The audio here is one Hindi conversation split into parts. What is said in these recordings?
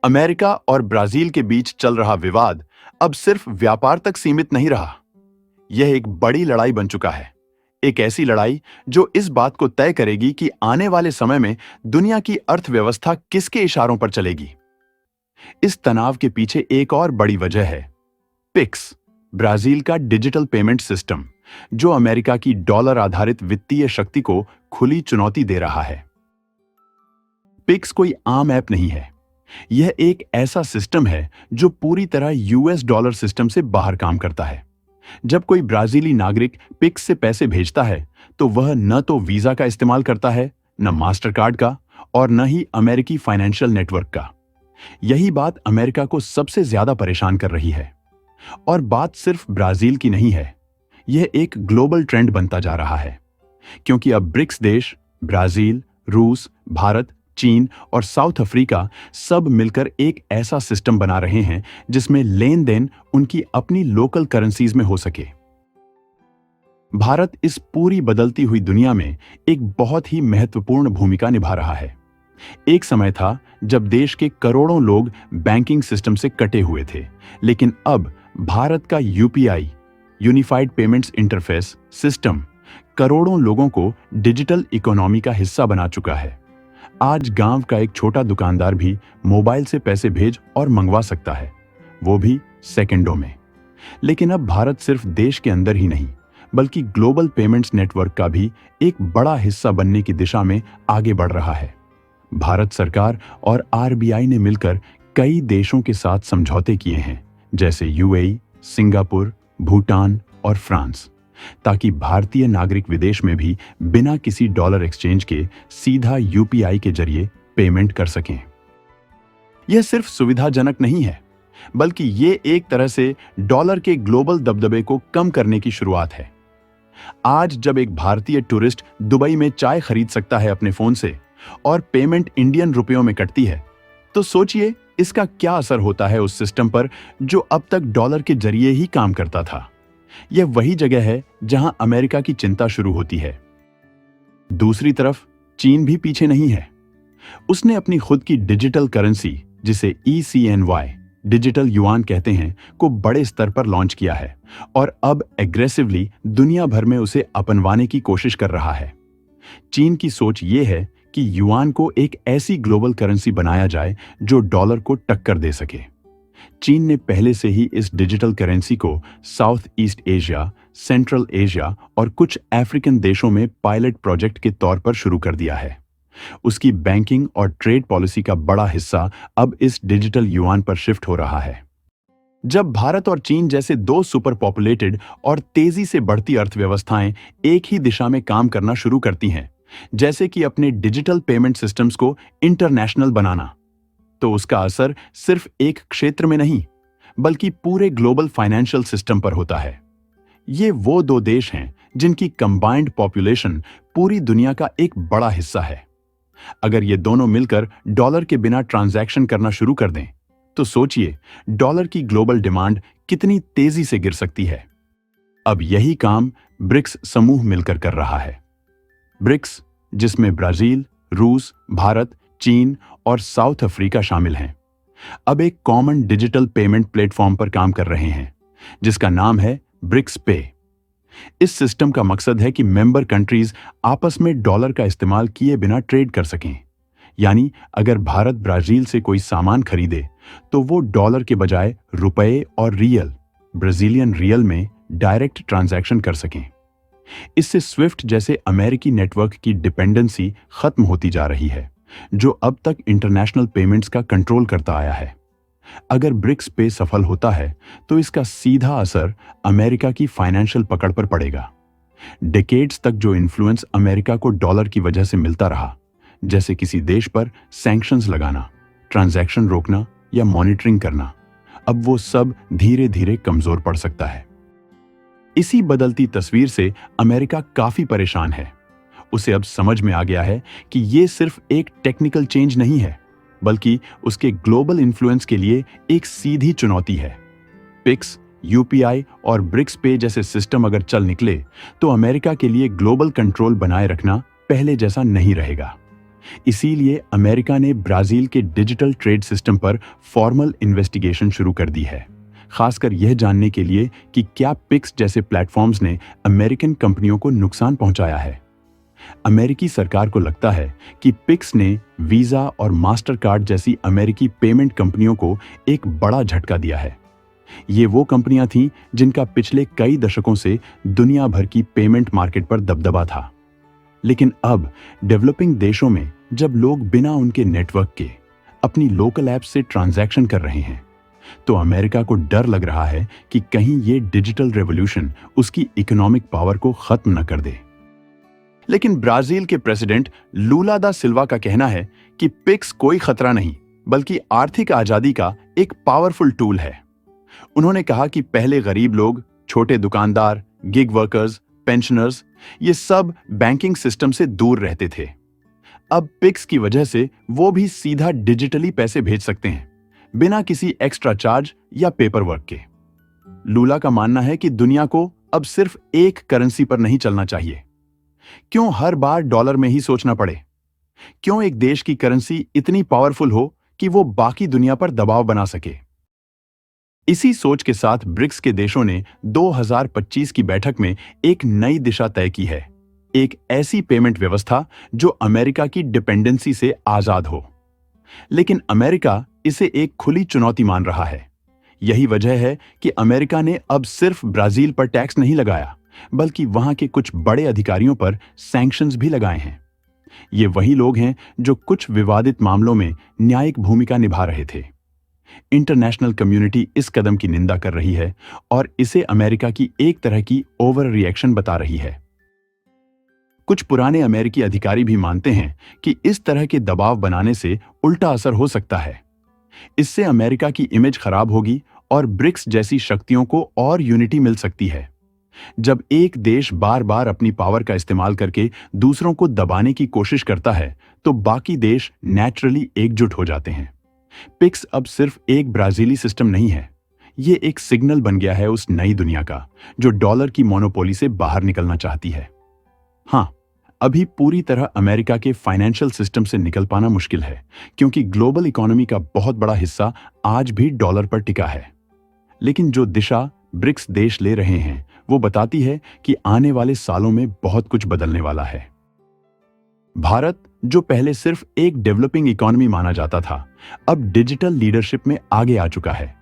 अमेरिका और ब्राजील के बीच चल रहा विवाद अब सिर्फ व्यापार तक सीमित नहीं रहा। यह एक बड़ी लड़ाई बन चुका है। एक ऐसी लड़ाई जो इस बात को तय करेगी कि आने वाले समय में दुनिया की अर्थव्यवस्था किसके इशारों पर चलेगी। इस तनाव के पीछे एक और बड़ी वजह है पिक्स, ब्राजील का डिजिटल पेमेंट सिस्टम, जो अमेरिका की डॉलर आधारित वित्तीय शक्ति को खुली चुनौती दे रहा है। पिक्स कोई आम ऐप नहीं है। यह एक ऐसा सिस्टम है जो पूरी तरह यूएस डॉलर सिस्टम से बाहर काम करता है। जब कोई ब्राजीली नागरिक पिक्स से पैसे भेजता है तो वह न तो वीजा का इस्तेमाल करता है, न मास्टर कार्ड का, और न ही अमेरिकी फाइनेंशियल नेटवर्क का। यही बात अमेरिका को सबसे ज्यादा परेशान कर रही है। और बात सिर्फ ब्राजील की नहीं है, यह एक ग्लोबल ट्रेंड बनता जा रहा है, क्योंकि अब ब्रिक्स देश ब्राजील, रूस, भारत, चीन और साउथ अफ्रीका सब मिलकर एक ऐसा सिस्टम बना रहे हैं जिसमें लेन देन उनकी अपनी लोकल करेंसीज में हो सके। भारत इस पूरी बदलती हुई दुनिया में एक बहुत ही महत्वपूर्ण भूमिका निभा रहा है। एक समय था जब देश के करोड़ों लोग बैंकिंग सिस्टम से कटे हुए थे, लेकिन अब भारत का UPI, unified payments interface system, करोड़ों लोगों को डिजिटल इकोनॉमी का हिस्सा बना चुका है। आज गांव का एक छोटा दुकानदार भी मोबाइल से पैसे भेज और मंगवा सकता है, वो भी सेकंडों में। लेकिन अब भारत सिर्फ देश के अंदर ही नहीं, बल्कि ग्लोबल पेमेंट्स नेटवर्क का भी एक बड़ा हिस्सा बनने की दिशा में आगे बढ़ रहा है। भारत सरकार और आरबीआई ने मिलकर कई देशों के साथ समझौते किए हैं, जैसे यूएई, सिंगापुर, भूटान और फ्रांस, ताकि भारतीय नागरिक विदेश में भी बिना किसी डॉलर एक्सचेंज के सीधा यूपीआई के जरिए पेमेंट कर सकें। यह सिर्फ सुविधाजनक नहीं है, बल्कि ये एक तरह से डॉलर के ग्लोबल दबदबे को कम करने की शुरुआत है। आज जब एक भारतीय टूरिस्ट दुबई में चाय खरीद सकता है अपने फोन से और पेमेंट इंडियन रुपयों में कटती है, तो सोचिए इसका क्या असर होता है उस सिस्टम पर जो अब तक डॉलर के जरिए ही काम करता था। यह वही जगह है जहां अमेरिका की चिंता शुरू होती है। दूसरी तरफ चीन भी पीछे नहीं है। उसने अपनी खुद की डिजिटल करेंसी, जिसे ECNY, डिजिटल युआन कहते हैं, को बड़े स्तर पर लॉन्च किया है और अब एग्रेसिवली दुनिया भर में उसे अपनवाने की कोशिश कर रहा है। चीन की सोच यह है कि युआन को एक ऐसी ग्लोबल करेंसी बनाया जाए जो डॉलर को टक्कर दे सके। चीन ने पहले से ही इस डिजिटल करेंसी को south east Asia, central Asia और कुछ अफ्रीकन देशों में पायलट प्रोजेक्ट के तौर पर शुरू कर दिया है। उसकी बैंकिंग और ट्रेड पॉलिसी का बड़ा हिस्सा अब इस डिजिटल युआन पर शिफ्ट हो रहा है। जब भारत और चीन जैसे दो सुपर पॉपुलेटेड और तेजी से बढ़ती अर्थव्यवस्थाएं एक ही दिशा में काम करना शुरू करती हैं, जैसे कि अपने डिजिटल पेमेंट सिस्टम्स को इंटरनेशनल बनाना, तो उसका असर सिर्फ एक क्षेत्र में नहीं, बल्कि पूरे ग्लोबल फाइनेंशियल सिस्टम पर होता है। ये वो दो देश हैं जिनकी कंबाइंड पॉपुलेशन पूरी दुनिया का एक बड़ा हिस्सा है। अगर ये दोनों मिलकर डॉलर के बिना ट्रांजैक्शन करना शुरू कर दें, तो सोचिए डॉलर की ग्लोबल डिमांड कितनी तेजी से गिर सकती है। अब यही काम ब्रिक्स समूह मिलकर कर रहा है। ब्रिक्स, जिसमें ब्राजील, रूस, भारत, चीन और साउथ अफ्रीका शामिल हैं, अब एक कॉमन डिजिटल पेमेंट प्लेटफॉर्म पर काम कर रहे हैं, जिसका नाम है ब्रिक्स पे। इस सिस्टम का मकसद है कि मेंबर कंट्रीज आपस में डॉलर का इस्तेमाल किए बिना ट्रेड कर सकें। यानी अगर भारत ब्राजील से कोई सामान खरीदे तो वो डॉलर के बजाय रुपए और रियल, ब्राजीलियन रियल में डायरेक्ट ट्रांजैक्शन कर सकें। इससे स्विफ्ट जैसे अमेरिकी नेटवर्क की डिपेंडेंसी खत्म होती जा रही है, जो अब तक इंटरनेशनल पेमेंट्स का कंट्रोल करता आया है। अगर ब्रिक्स पे सफल होता है तो इसका सीधा असर अमेरिका की फाइनेंशियल पकड़ पर पड़ेगा। डिकेड्स तक जो इन्फ्लुएंस अमेरिका को डॉलर की वजह से मिलता रहा, जैसे किसी देश पर सैंक्शंस लगाना, ट्रांजैक्शन रोकना या मॉनिटरिंग करना, अब वो सब धीरे धीरे कमजोर पड़ सकता है। इसी बदलती तस्वीर से अमेरिका काफी परेशान है। उसे अब समझ में आ गया है कि ये सिर्फ एक टेक्निकल चेंज नहीं है, बल्कि उसके ग्लोबल इन्फ्लुएंस के लिए एक सीधी चुनौती है। पिक्स, यूपीआई और ब्रिक्स पे जैसे सिस्टम अगर चल निकले तो अमेरिका के लिए ग्लोबल कंट्रोल बनाए रखना पहले जैसा नहीं रहेगा। इसीलिए अमेरिका ने ब्राजील के डिजिटल ट्रेड सिस्टम पर फॉर्मल इन्वेस्टिगेशन शुरू कर दी है, खासकर यह जानने के लिए कि क्या पिक्स जैसे प्लेटफॉर्म्स ने अमेरिकन कंपनियों को नुकसान पहुंचाया है। अमेरिकी सरकार को लगता है कि पिक्स ने वीजा और मास्टर कार्ड जैसी अमेरिकी पेमेंट कंपनियों को एक बड़ा झटका दिया है। ये वो कंपनियां थीं जिनका पिछले कई दशकों से दुनिया भर की पेमेंट मार्केट पर दबदबा था। लेकिन अब डेवलपिंग देशों में जब लोग बिना उनके नेटवर्क के अपनी लोकल ऐप से ट्रांजैक्शन कर रहे हैं, तो अमेरिका को डर लग रहा है कि कहीं ये डिजिटल रेवोल्यूशन उसकी इकोनॉमिक पावर को खत्म न कर दे। लेकिन ब्राजील के प्रेसिडेंट लूला दा सिल्वा का कहना है कि पिक्स कोई खतरा नहीं, बल्कि आर्थिक आजादी का एक पावरफुल टूल है। उन्होंने कहा कि पहले गरीब लोग, छोटे दुकानदार, गिग वर्कर्स, पेंशनर्स, ये सब बैंकिंग सिस्टम से दूर रहते थे। अब पिक्स की वजह से वो भी सीधा डिजिटली पैसे भेज सकते हैं, बिना किसी एक्स्ट्रा चार्ज या पेपर वर्क के। लूला का मानना है कि दुनिया को अब सिर्फ एक करेंसी पर नहीं चलना चाहिए। क्यों हर बार डॉलर में ही सोचना पड़े? क्यों एक देश की करेंसी इतनी पावरफुल हो कि वो बाकी दुनिया पर दबाव बना सके? इसी सोच के साथ ब्रिक्स के देशों ने 2025 की बैठक में एक नई दिशा तय की है, एक ऐसी पेमेंट व्यवस्था जो अमेरिका की डिपेंडेंसी से आजाद हो। लेकिन अमेरिका इसे एक खुली चुनौती मान रहा है। यही वजह है कि अमेरिका ने अब सिर्फ ब्राजील पर टैक्स नहीं लगाया, बल्कि वहां के कुछ बड़े अधिकारियों पर सैंक्शंस भी लगाए हैं। ये वही लोग हैं जो कुछ विवादित मामलों में न्यायिक भूमिका निभा रहे थे। इंटरनेशनल कम्युनिटी इस कदम की निंदा कर रही है और इसे अमेरिका की एक तरह की ओवर रिएक्शन बता रही है। कुछ पुराने अमेरिकी अधिकारी भी मानते हैं कि इस तरह के दबाव बनाने से उल्टा असर हो सकता है। इससे अमेरिका की इमेज खराब होगी और ब्रिक्स जैसी शक्तियों को और यूनिटी मिल सकती है। जब एक देश बार बार अपनी पावर का इस्तेमाल करके दूसरों को दबाने की कोशिश करता है, तो बाकी देश नेचुरली एकजुट हो जाते हैं। पिक्स अब सिर्फ एक ब्राजीली सिस्टम नहीं है, ये एक सिग्नल बन गया है उस नई दुनिया का जो डॉलर की मोनोपोली से बाहर निकलना चाहती है। हाँ, अभी पूरी तरह अमेरिका के फाइनेंशियल सिस्टम से निकल पाना मुश्किल है, क्योंकि ग्लोबल इकोनॉमी का बहुत बड़ा हिस्सा आज भी डॉलर पर टिका है। लेकिन जो दिशा ब्रिक्स देश ले रहे हैं, वो बताती है कि आने वाले सालों में बहुत कुछ बदलने वाला है। भारत, जो पहले सिर्फ एक डेवलपिंग इकोनॉमी माना जाता था, अब डिजिटल लीडरशिप में आगे आ चुका है।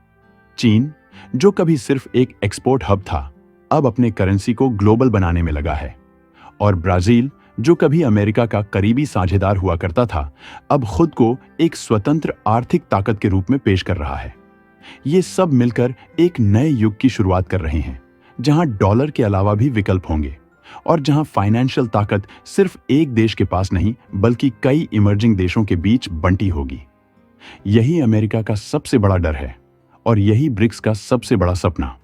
चीन, जो कभी सिर्फ एक एक्सपोर्ट हब था, अब अपने करेंसी को ग्लोबल बनाने में लगा है। और ब्राजील, जो कभी अमेरिका का करीबी साझेदार हुआ करता था, अब खुद को एक स्वतंत्र आर्थिक ताकत के रूप में पेश कर रहा है। ये सब मिलकर एक नए युग की शुरुआत कर रहे हैं, जहां डॉलर के अलावा भी विकल्प होंगे और जहां फाइनेंशियल ताकत सिर्फ एक देश के पास नहीं, बल्कि कई इमर्जिंग देशों के बीच बंटी होगी। यही अमेरिका का सबसे बड़ा डर है और यही ब्रिक्स का सबसे बड़ा सपना।